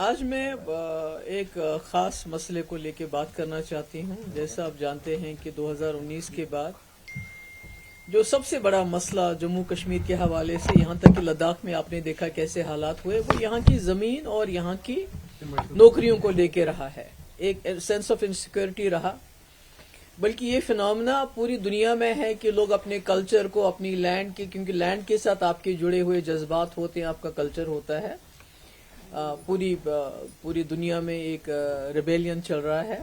آج میں ایک خاص مسئلے کو لے کے بات کرنا چاہتی ہوں. جیسا آپ جانتے ہیں کہ 2019 کے بعد جو سب سے بڑا مسئلہ جموں کشمیر کے حوالے سے یہاں تک کہ لداخ میں آپ نے دیکھا کیسے حالات ہوئے، وہ یہاں کی زمین اور یہاں کی نوکریوں کو لے کے رہا ہے. ایک سینس آف انسیکیورٹی رہا، بلکہ یہ فنامنا پوری دنیا میں ہے کہ لوگ اپنے کلچر کو، اپنی لینڈ کے، کیونکہ لینڈ کے ساتھ آپ کے جڑے ہوئے جذبات ہوتے ہیں، آپ کا کلچر ہوتا ہے. پوری دنیا میں ایک ریبیلین چل رہا ہے.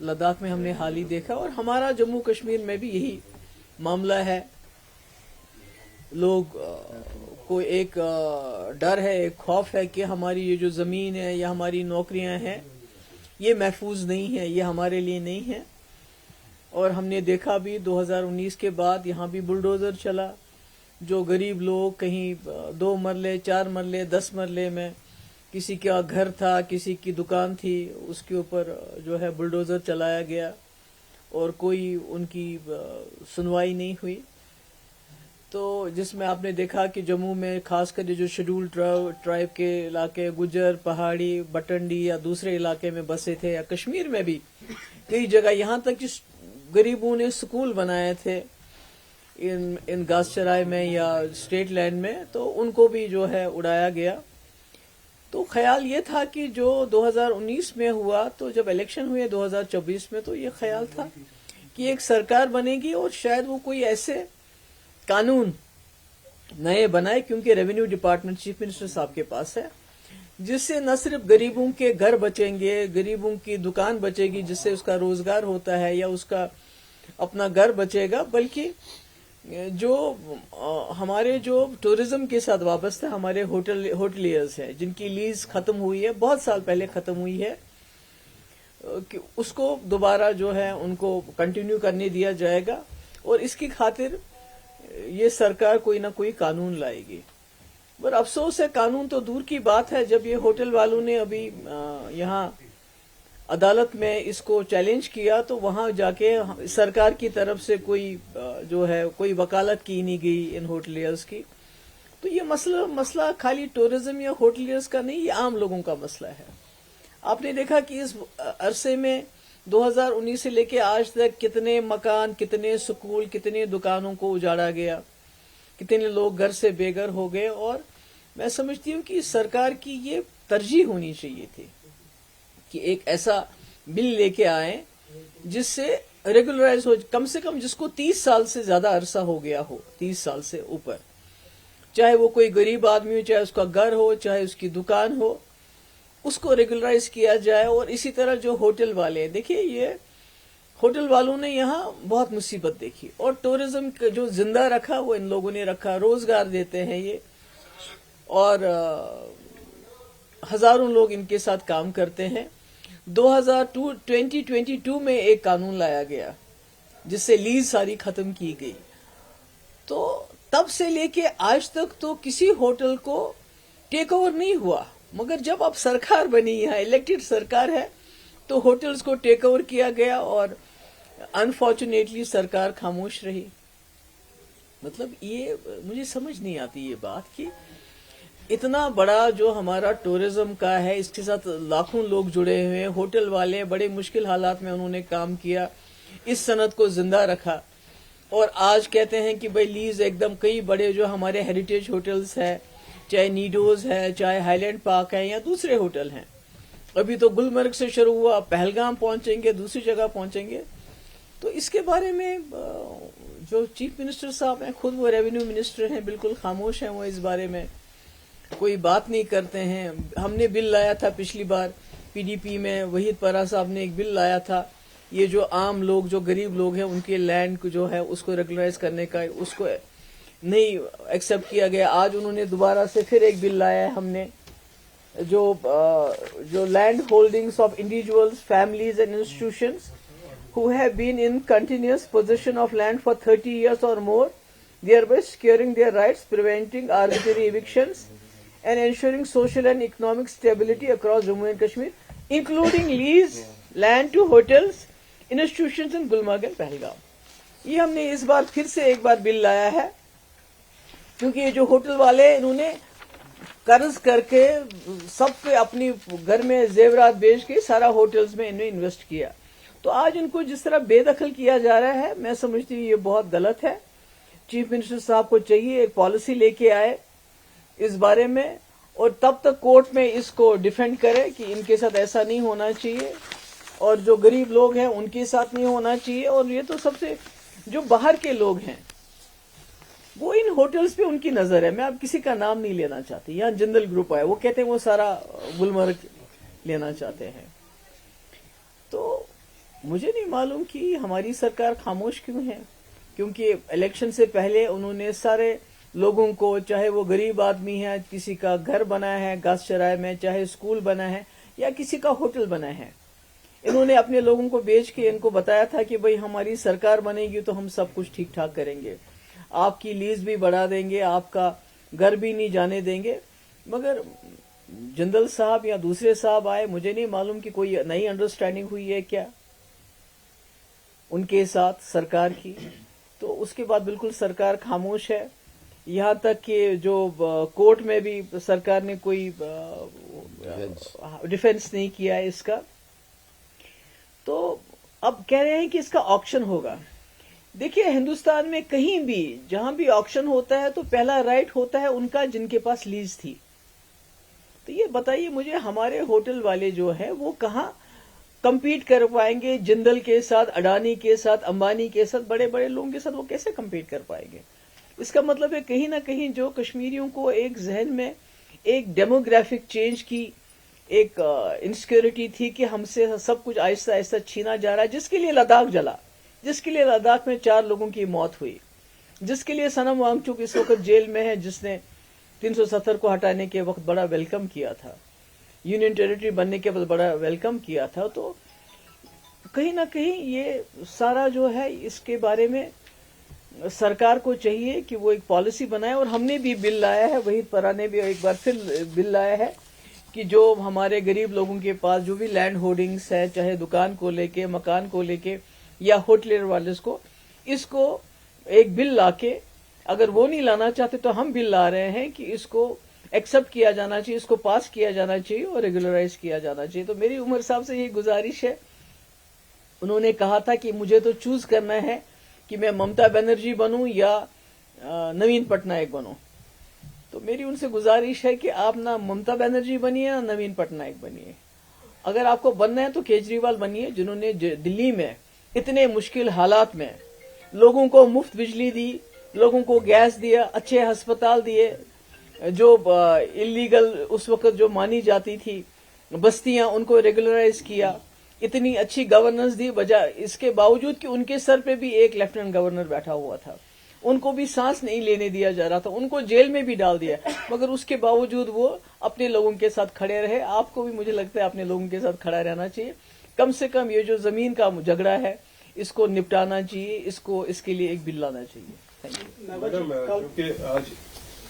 لداخ میں ہم نے حال ہی دیکھا، اور ہمارا جموں کشمیر میں بھی یہی معاملہ ہے. لوگ کو ایک ڈر ہے، ایک خوف ہے کہ ہماری یہ جو زمین ہے یا ہماری نوکریاں ہیں یہ محفوظ نہیں ہے، یہ ہمارے لیے نہیں ہے. اور ہم نے دیکھا بھی 2019 کے بعد یہاں بھی بلڈوزر چلا. جو غریب لوگ کہیں 2 مرلے 4 مرلے 10 مرلے میں، کسی کا گھر تھا، کسی کی دکان تھی، اس کے اوپر جو ہے بلڈوزر چلایا گیا اور کوئی ان کی سنوائی نہیں ہوئی. تو جس میں آپ نے دیکھا کہ جموں میں خاص کر جو شیڈول ٹرائب کے علاقے، گجر، پہاڑی، بٹنڈی یا دوسرے علاقے میں بسے تھے، یا کشمیر میں بھی کئی جگہ یہاں تک کہ غریبوں نے سکول بنائے تھے ان گاس چرائے میں یا اسٹیٹ لینڈ میں، تو ان کو بھی جو ہے اڑایا گیا. تو خیال یہ تھا کہ جو 2019 میں ہوا، تو جب الیکشن ہوئے 2024 میں، تو یہ خیال تھا کہ ایک سرکار بنے گی اور شاید وہ کوئی ایسے قانون نئے بنائے، کیونکہ ریونیو ڈپارٹمنٹ چیف منسٹر صاحب کے پاس ہے، جس سے نہ صرف غریبوں کے گھر بچیں گے، غریبوں کی دکان بچے گی جس سے اس کا روزگار ہوتا ہے یا اس کا اپنا گھر بچے گا، بلکہ جو ہمارے جو ٹورزم کے ساتھ وابستہ ہمارے ہوٹلیئرز ہیں، جن کی لیز ختم ہوئی ہے، بہت سال پہلے ختم ہوئی ہے، کہ اس کو دوبارہ جو ہے ان کو کنٹینیو کرنے دیا جائے گا. اور اس کی خاطر یہ سرکار کوئی نہ کوئی قانون لائے گی. پر افسوس ہے، قانون تو دور کی بات ہے. جب یہ ہوٹل والوں نے ابھی یہاں عدالت میں اس کو چیلنج کیا، تو وہاں جا کے سرکار کی طرف سے جو ہے کوئی وکالت کی نہیں گئی ان ہوٹلیئرز کی. تو یہ مسئلہ خالی ٹورزم یا ہوٹلیئرز کا نہیں، یہ عام لوگوں کا مسئلہ ہے. آپ نے دیکھا کہ اس عرصے میں 2019 سے لے کے آج تک کتنے مکان، کتنے سکول، کتنے دکانوں کو اجاڑا گیا، کتنے لوگ گھر سے بے گھر ہو گئے. اور میں سمجھتی ہوں کہ سرکار کی یہ ترجیح ہونی چاہیے تھی کہ ایک ایسا بل لے کے آئیں جس سے ریگولرائز ہو، کم سے کم جس کو 30 سال سے زیادہ عرصہ ہو گیا ہو، 30 سال سے اوپر، چاہے وہ کوئی غریب آدمی ہو، چاہے اس کا گھر ہو، چاہے اس کی دکان ہو، اس کو ریگولرائز کیا جائے. اور اسی طرح جو ہوٹل والے ہیں، دیکھیے یہ ہوٹل والوں نے یہاں بہت مصیبت دیکھی، اور ٹورزم جو زندہ رکھا وہ ان لوگوں نے رکھا، روزگار دیتے ہیں یہ، اور ہزاروں لوگ ان کے ساتھ کام کرتے ہیں. 2022 میں ایک قانون لایا گیا جس سے لیز ساری ختم کی گئی. تو تب سے لے کے آج تک تو کسی ہوٹل کو ٹیک اوور نہیں ہوا، مگر جب اب سرکار بنی ہے، الیکٹڈ سرکار ہے، تو ہوٹلز کو ٹیک اوور کیا گیا، اور انفارچونیٹلی سرکار خاموش رہی. مطلب یہ مجھے سمجھ نہیں آتی یہ بات کہ اتنا بڑا جو ہمارا ٹورزم کا ہے، اس کے ساتھ لاکھوں لوگ جڑے ہوئے ہیں، ہوٹل والے بڑے مشکل حالات میں انہوں نے کام کیا، اس صنعت کو زندہ رکھا، اور آج کہتے ہیں کہ بھائی لیز ایک دم. کئی بڑے جو ہمارے ہیریٹیج ہوٹلز ہیں، چاہے نیڈوز ہے، چاہے ہائی لینڈ پارک ہے، یا دوسرے ہوٹل ہیں، ابھی تو گلمرگ سے شروع ہوا، پہلگام پہنچیں گے، دوسری جگہ پہنچیں گے. تو اس کے بارے میں جو چیف منسٹر صاحب ہیں، خود وہ ریونیو منسٹر ہیں، بالکل خاموش ہیں، وہ اس بارے میں کوئی بات نہیں کرتے ہیں. ہم نے بل لایا تھا پچھلی بار PDP میں، وحید پرا صاحب نے ایک بل لایا تھا، یہ جو عام لوگ، جو غریب لوگ ہیں، ان کے لینڈ کو جو ہے اس کو ریگولرائز کرنے کا، اس کو نہیں ایکسپٹ کیا گیا. آج انہوں نے دوبارہ سے پھر ایک بل لایا ہے ہم نے، جو land holdings of individuals, families and institutions who have been in continuous possession of land for 30 years or more, thereby securing their rights, preventing arbitrary evictions, and ensuring social and economic stability across Jammu and Kashmir, including lease land to hotels, institutions in Gulmarg and Pahalgam. یہ ہم نے اس بار پھر سے ایک بار بل لایا ہے، کیونکہ یہ جو ہوٹل والے انہوں نے قرض کر کے سب کے اپنی گھر میں زیورات بیچ کے سارا ہوٹلز میں انہوں نے انویسٹ کیا. تو آج ان کو جس طرح بے دخل کیا جا رہا ہے میں سمجھتی ہوں یہ بہت غلط ہے. چیف منسٹر صاحب کو چاہیے ایک پالیسی لے کے آئے اس بارے میں, اور تب تک کورٹ میں اس کو ڈیفینڈ کرے کہ ان کے ساتھ ایسا نہیں ہونا چاہیے, اور جو غریب لوگ ہیں ان کے ساتھ نہیں ہونا چاہیے. اور یہ تو سب سے جو باہر کے لوگ ہیں وہ ان ہوٹلز پہ ان کی نظر ہے. میں اب کسی کا نام نہیں لینا چاہتی. یہاں جندل گروپ ہے, وہ کہتے ہیں وہ سارا گلمرگ لینا چاہتے ہیں. تو مجھے نہیں معلوم کہ ہماری سرکار خاموش کیوں ہے, کیونکہ الیکشن سے پہلے انہوں نے سارے لوگوں کو, چاہے وہ غریب آدمی ہے, کسی کا گھر بنا ہے گھاس چرائے میں, چاہے اسکول بنا ہے یا کسی کا ہوٹل بنا ہے, انہوں نے اپنے لوگوں کو بیچ کے ان کو بتایا تھا کہ بھئی ہماری سرکار بنے گی تو ہم سب کچھ ٹھیک ٹھاک کریں گے, آپ کی لیز بھی بڑھا دیں گے, آپ کا گھر بھی نہیں جانے دیں گے. مگر جندل صاحب یا دوسرے صاحب آئے, مجھے نہیں معلوم کہ کوئی نئی انڈرسٹینڈنگ ہوئی ہے کیا ان کے ساتھ سرکار کی. تو اس کے بعد بالکل سرکار خاموش ہے, یہاں تک کہ جو کورٹ میں بھی سرکار نے کوئی ڈیفینس نہیں کیا ہے اس کا. تو اب کہہ رہے ہیں کہ اس کا آکشن ہوگا. دیکھیے ہندوستان میں کہیں بھی جہاں بھی آکشن ہوتا ہے تو پہلا رائٹ ہوتا ہے ان کا جن کے پاس لیز تھی. تو یہ بتائیے مجھے ہمارے ہوٹل والے جو ہیں وہ کہاں کمپیٹ کر پائیں گے جندل کے ساتھ, اڈانی کے ساتھ, امبانی کے ساتھ, بڑے بڑے لوگوں کے ساتھ وہ کیسے کمپیٹ کر پائیں گے. اس کا مطلب ہے کہیں نہ کہیں جو کشمیریوں کو ایک ذہن میں ایک ڈیموگرافک چینج کی ایک انسیکیورٹی تھی کہ ہم سے سب کچھ آہستہ آہستہ چھینا جا رہا ہے, جس کے لیے لداخ جلا, جس کے لیے لداخ میں 4 لوگوں کی موت ہوئی, جس کے لیے سنم وانگچک اس وقت جیل میں ہے, جس نے 370 کو ہٹانے کے وقت بڑا ویلکم کیا تھا, یونین ٹیریٹری بننے کے بعد بڑا ویلکم کیا تھا. تو کہیں نہ کہیں یہ سارا جو ہے اس کے بارے میں سرکار کو چاہیے کہ وہ ایک پالیسی بنائے. اور ہم نے بھی بل لایا ہے, وحید پرا نے بھی ایک بار پھر بل لایا ہے کہ جو ہمارے غریب لوگوں کے پاس جو بھی لینڈ ہولڈنگز ہے, چاہے دکان کو لے کے, مکان کو لے کے یا ہوٹلر والے کو, اس کو ایک بل لا کے, اگر وہ نہیں لانا چاہتے تو ہم بل لا رہے ہیں کہ اس کو ایکسپٹ کیا جانا چاہیے, اس کو پاس کیا جانا چاہیے اور ریگولرائز کیا جانا چاہیے. تو میری عمر صاحب سے یہ گزارش ہے, انہوں نے کہا تھا کہ مجھے تو چوز کرنا ہے کہ میں ممتا بنرجی بنوں یا نوین پٹنائک بنوں. تو میری ان سے گزارش ہے کہ آپ نہ ممتا بنرجی بنیے نہ نوین پٹنائک بنیے. اگر آپ کو بننا ہے تو کیجریوال بنیے, جنہوں نے دلی میں اتنے مشکل حالات میں لوگوں کو مفت بجلی دی, لوگوں کو گیس دیا, اچھے ہسپتال دیے, جو اللیگل اس وقت جو مانی جاتی تھی بستیاں ان کو ریگولرائز کیا, اتنی اچھی گورننس دی, بجائے اس کے باوجود کہ ان کے سر پہ بھی ایک لیفٹیننٹ گورنر بیٹھا ہوا تھا, ان کو بھی سانس نہیں لینے دیا جا رہا تھا, ان کو جیل میں بھی ڈال دیا, مگر اس کے باوجود وہ اپنے لوگوں کے ساتھ کھڑے رہے. آپ کو بھی مجھے لگتا ہے اپنے لوگوں کے ساتھ کھڑا رہنا چاہیے. کم سے کم یہ جو زمین کا جھگڑا ہے اس کو نپٹانا چاہیے, اس کے لیے ایک بل لانا چاہیے. میڈم کیونکہ آج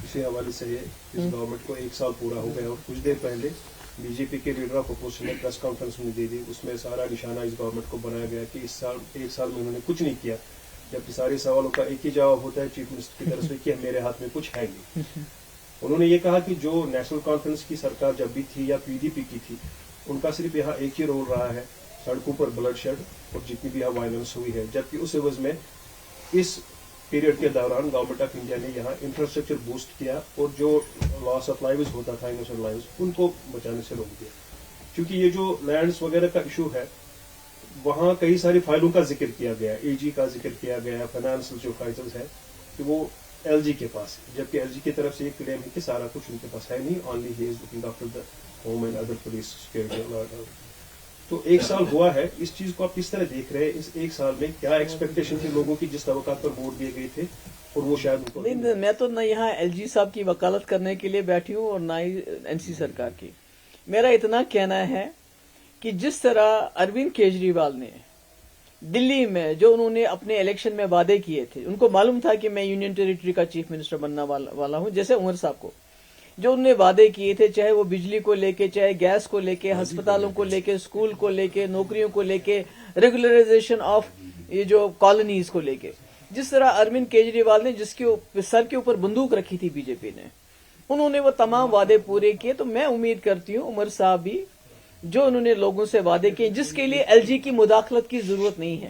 اسی حوالے سے اس گورنمنٹ کو 1 سال پورا ہو گیا, اور کچھ دیر پہلے بی جے پی کے لیڈر آف اپوزیشن نے پریس کانفرنس میں دے دی, اس میں سارا نشانہ اس گورنمنٹ کو بنایا گیا کہ اس 1 سال میں انہوں نے کچھ نہیں کیا, جبکہ سارے سوالوں کا ایک ہی جواب ہوتا ہے چیف منسٹر کی طرف سے کہ میرے ہاتھ میں کچھ ہے نہیں. انہوں نے یہ کہا کہ جو نیشنل کانفرنس کی سرکار جب بھی تھی یا پی ڈی پی کی تھی, ان کا صرف یہاں ایک ہی رول رہا ہے, سڑکوں پر بلڈ شیڈ اور جتنی بھی یہاں وائلنس ہوئی ہے, جبکہ اس عوض میں اس پیریڈ کے دوران گورنمنٹ آف انڈیا نے یہاں انفراسٹرکچر بوسٹ کیا, اور جو لاس آف لائیوز ہوتا تھا, انوسنٹ لائیوز, ان کو بچانے سے روک دیا. کیونکہ یہ جو لینڈز وغیرہ کا ایشو ہے, وہاں کئی ساری فائلوں کا ذکر کیا گیا, اے جی کا ذکر کیا گیا, فائنانشل جو فائلز ہے کہ وہ ایل جی کے پاس, جبکہ ایل جی کی طرف سے یہ کلیم ہے کہ سارا کچھ ان کے پاس ہے نہیں, only he is looking after the home and other police security. تو 1 سال ہوا ہے, اس چیز کو آپ کس طرح دیکھ رہے ہیں؟ اس 1 سال میں کیا ایکسپیکٹیشن تھی لوگوں کی جس توقعات پر ووٹ دیے گئے تھے, اور وہ شاید نہیں, میں تو نہ یہاں ایل جی صاحب کی وکالت کرنے کے لیے بیٹھی ہوں اور نہ ہی این سی سرکار کی. میرا اتنا کہنا ہے کہ جس طرح اروند کیجریوال نے دلی میں جو انہوں نے اپنے الیکشن میں وعدے کیے تھے, ان کو معلوم تھا کہ میں یونین ٹیریٹری کا چیف منسٹر بننا والا ہوں, جیسے عمر صاحب کو جو انہوں نے وعدے کیے تھے, چاہے وہ بجلی کو لے کے, چاہے گیس کو لے کے, ہسپتالوں کو لے کے, اسکول کو لے کے, نوکریوں کو لے کے, ریگولرائزیشن آف یہ جو کالونیز کو لے کے, جس طرح اروند کیجریوال نے جس کے سر کے اوپر بندوق رکھی تھی بی جے پی نے, انہوں نے وہ تمام وعدے پورے کیے. تو میں امید کرتی ہوں عمر صاحب بھی جو انہوں نے لوگوں سے وعدے کیے جس کے لیے ایل جی کی مداخلت کی ضرورت نہیں ہے.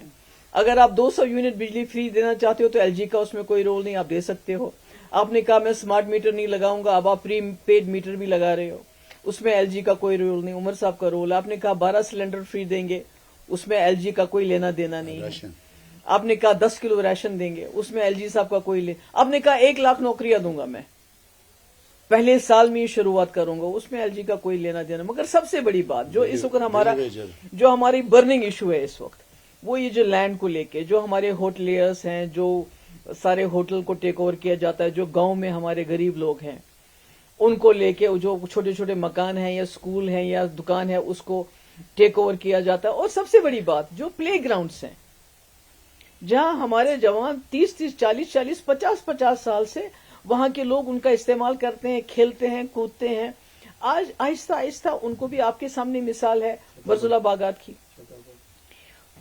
اگر آپ 200 یونٹ بجلی فری دینا چاہتے ہو تو ایل جی کا اس میں کوئی رول نہیں, آپ دے سکتے ہو. آپ نے کہا میں سمارٹ میٹر نہیں لگاؤں گا, اب آپ پری پیڈ میٹر بھی لگا رہے ہو, اس میں ایل جی کا کوئی رول نہیں, عمر صاحب کا رول. آپ نے کہا 12 سلنڈر فری دیں گے, اس میں ایل جی کا کوئی لینا دینا نہیں ہے. آپ نے کہا 10 کلو ریشن دیں گے, اس میں ایل جی صاحب کا کوئی آپ نے کہا 1 لاکھ نوکریاں دوں گا میں پہلے سال میں ہی شروعات کروں گا, اس میں ایل جی کا کوئی لینا دینا. مگر سب سے بڑی بات جو اس وقت ہماری برننگ ایشو ہے اس وقت, وہ یہ جو لینڈ کو لے کے جو ہمارے ہوٹلیئرس ہیں, جو سارے ہوٹل کو ٹیک اوور کیا جاتا ہے, جو گاؤں میں ہمارے غریب لوگ ہیں ان کو لے کے جو چھوٹے چھوٹے مکان ہیں یا اسکول ہیں یا دکان ہے اس کو ٹیک اوور کیا جاتا ہے. اور سب سے بڑی بات جو پلے گراؤنڈس ہیں جہاں ہمارے جوان 30 40 50 سال سے وہاں کے لوگ ان کا استعمال کرتے ہیں, کھیلتے ہیں, کودتے ہیں. آج آہستہ آہستہ ان کو بھی آپ کے سامنے مثال ہے برزولا باغات کی.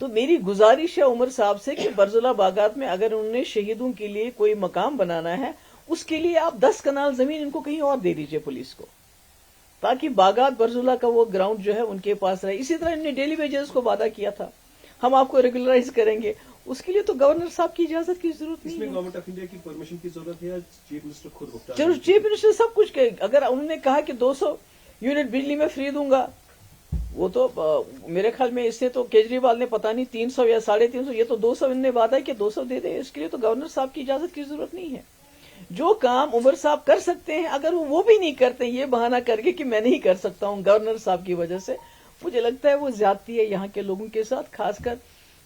تو میری گزارش ہے عمر صاحب سے کہ برزولا باغات میں اگر انہوں نے شہیدوں کے لیے کوئی مقام بنانا ہے اس کے لیے آپ 10 کنال زمین ان کو کہیں اور دے دیجئے پولیس کو, تاکہ باغات برزولا کا وہ گراؤنڈ جو ہے ان کے پاس رہے. اسی طرح انہوں نے ڈیلی ویجز کو وعدہ کیا تھا ہم آپ کو ریگولرائز کریں گے, اس کے لیے تو گورنر صاحب کی اجازت کی ضرورت نہیں ہے. گورنمنٹ آف انڈیا کی پرمیشن کی ضرورت ہے, چیف منسٹر خود چلو چیف منسٹر سب کچھ اگر انہوں نے کہا کہ 200 یونٹ بجلی میں فری دوں گا, وہ تو میرے خیال میں اس سے تو کیجریوال نے پتا نہیں 300 یا 350, یہ تو 200 انہوں نے وعدہ کہ 200 دے دیں. اس کے لیے تو گورنر صاحب کی اجازت کی ضرورت نہیں ہے. جو کام عمر صاحب کر سکتے ہیں اگر وہ بھی نہیں کرتے یہ بہانہ کر کے کہ میں نہیں کر سکتا ہوں گورنر صاحب کی وجہ سے, مجھے لگتا ہے وہ زیادتی ہے یہاں کے لوگوں کے ساتھ, خاص کر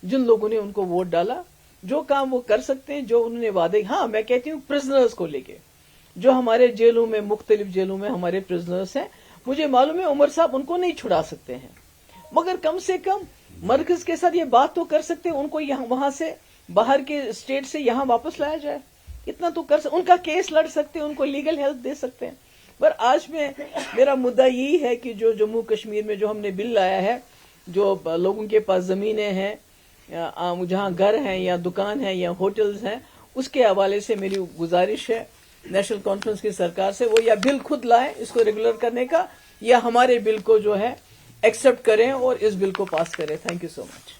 جن لوگوں نے ان کو ووٹ ڈالا. جو کام وہ کر سکتے ہیں, جو انہوں نے وعدے, ہاں میں کہتی ہوں پرزنرز کو لے کے جو ہمارے جیلوں میں مختلف جیلوں میں ہمارے پرزنرز ہیں, مجھے معلوم ہے عمر صاحب ان کو نہیں چھڑا سکتے ہیں, مگر کم سے کم مرکز کے ساتھ یہ بات تو کر سکتے ہیں ان کو وہاں سے باہر کے اسٹیٹ سے یہاں واپس لایا جائے. اتنا تو کر سکتے, ان کا کیس لڑ سکتے ہیں, ان کو لیگل ہیلپ دے سکتے ہیں. پر آج میرا مدعا یہی ہے کہ جو جموں کشمیر میں جو ہم نے بل لایا ہے, جو لوگوں کے پاس زمینیں ہیں, جہاں گھر ہیں یا دکان ہیں یا ہوٹلز ہیں, اس کے حوالے سے میری گزارش ہے نیشنل کانفرنس کی سرکار سے, وہ یا بل خود لائیں اس کو ریگولر کرنے کا, یا ہمارے بل کو جو ہے ایکسپٹ کریں اور اس بل کو پاس کریں. Thank you so much.